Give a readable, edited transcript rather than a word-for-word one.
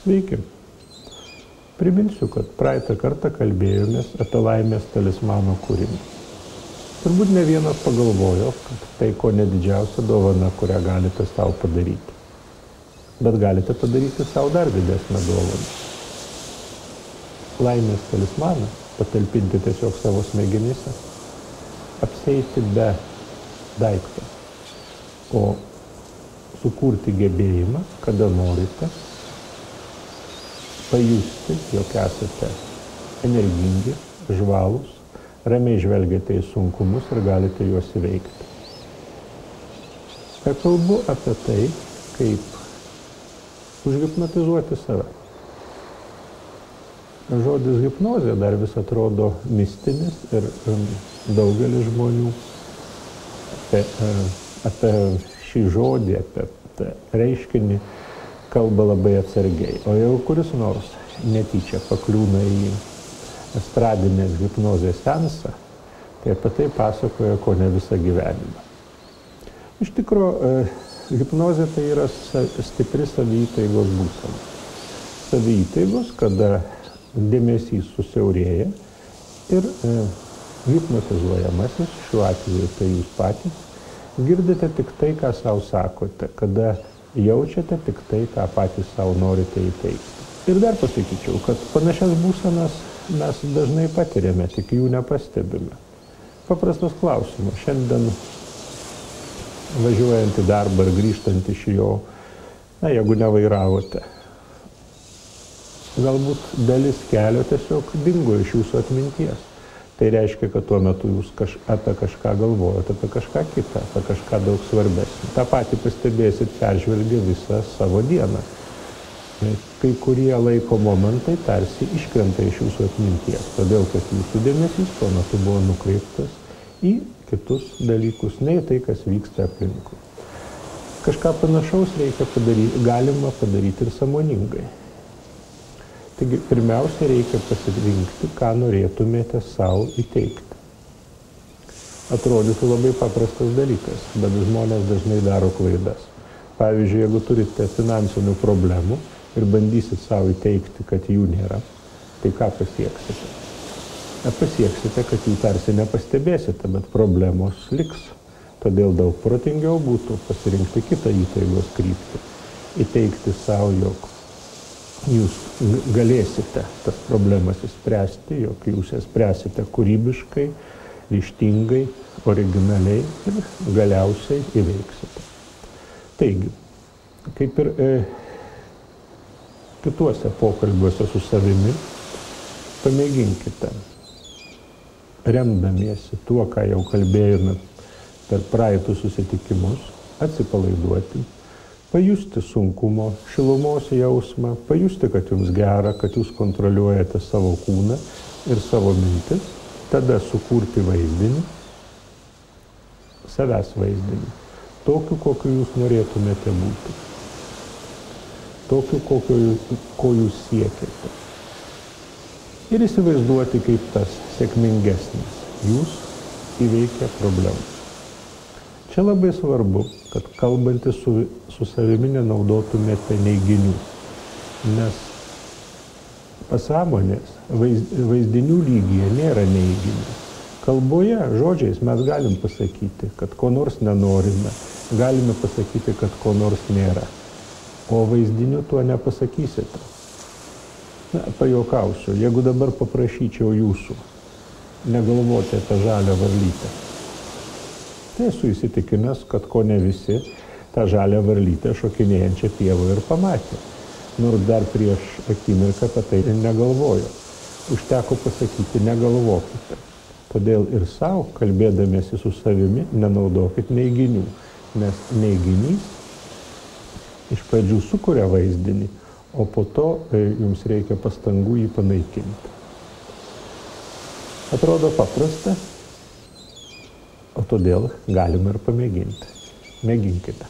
Sveiki. Priminsiu, kad praeitą kartą kalbėjomės apie laimės talismano kūrimą. Turbūt ne vienas pagalvojo, kad tai ko ne didžiausia dovana, kurią galite savo padaryti. Bet galite padaryti savo dar didesnę dovaną. Laimės talismaną patalpinti tiesiog savo smegenyse, apsieiti be daikto, o sukurti gebėjimą, kada norite, pajusti, jog esate energingi, žvalūs, ramiai žvelgiate į sunkumus ir galite juos įveikti. Kalbu apie tai, kaip užhipnotizuoti save. Žodis hipnozė dar vis atrodo mistinis ir daugelis žmonių apie šį žodį, apie reiškinį kalba labai atsargiai. O jau kuris nors netyčia pakliūna į estradinės hipnozės seansą, tai apie tai pasakoja ko ne visą gyvenimą. Iš tikrųjų, hipnozė tai yra stipri saviįtaigos būsena. Saviįtaigos, kada dėmesys susiaurėja ir hipnotizuojamasis, šiuo atveju tai jūs patys, girdite tik tai, ką savo sakote, kada jaučiate tik tai, ką patys savo norite įteikti. Ir dar pasakyčiau, kad panašias būsenas mes dažnai patiriame, tik jų nepastebime. Paprastas klausimas. Šiandien važiuojant į darbą ir grįžtant iš jo, jeigu nevairavote, galbūt dalis kelio tiesiog dingo iš jūsų atminties. Tai reiškia, kad tuo metu jūs apie kažką galvojate, apie kažką kitą, apie kažką daug svarbesnį. Ta patį pastebėsit peržvelgę visą savo dieną. Kai kurie laiko momentai tarsi iškrenta iš jūsų atminties, todėl kad jūsų dėmesys tuo metu buvo nukreiptas į kitus dalykus, ne į tai, kas vyksta aplinkui. Kažką panašaus galima padaryti ir sąmoningai. Taigi, pirmiausia, reikia pasirinkti, ką norėtumėte savo įteikti. Atrodytų labai paprastas dalykas, bet žmonės dažnai daro klaidas. Pavyzdžiui, jeigu turite finansinių problemų ir bandysit savo įteikti, kad jų nėra, tai ką pasieksite? Pasieksite, kad jų tarsi nepastebėsite, bet problemos liks. Todėl daug protingiau būtų pasirinkti kitą įtaigos kryptį. Įteikti savo, jog jūs galėsite tas problemas įspręsti, jog jūs jas spręsite kūrybiškai, ryžtingai, originaliai ir galiausiai įveiksite. Taigi, kaip ir kituose pokalbiuose su savimi, pamėginkite, remdamiesi tuo, ką jau kalbėjome per praeitus susitikimus, atsipalaiduoti, pajusti sunkumo, šilumos jausmą, pajusti, kad jums gera, kad jūs kontroliuojate savo kūną ir savo mintis, tada sukurti vaizdinį, savęs vaizdinį, tokiu, kokiu jūs norėtumėte būti, tokiu, ko jūs siekiate. Ir įsivaizduoti, kaip tas sėkmingesnis jūs įveikia problemą. Čia labai svarbu, kad kalbantis su savimi nenaudotumėte neiginių, nes pasąmonės vaizdinių lygyje nėra neiginių. Kalboje, žodžiais mes galim pasakyti, kad ko nors nenorime, galime pasakyti, kad ko nors nėra, o vaizdinių tuo nepasakysite. Pajuokausiu, jeigu dabar paprašyčiau jūsų negalvoti apie žalią varlytę, tai esu įsitikinęs, kad ko ne visi tą žalią varlytę šokinėjančią pievą ir pamatė. Nors dar prieš akimirką apie tai negalvojo. Užteko pasakyti negalvokite. Todėl ir savo, kalbėdamiesi su savimi, nenaudokit neiginių, nes neiginys iš pradžių sukuria vaizdinį, o po to jums reikia pastangų jį panaikinti. Atrodo paprasta, o todėl galima ir pamėginti. Mėginkite.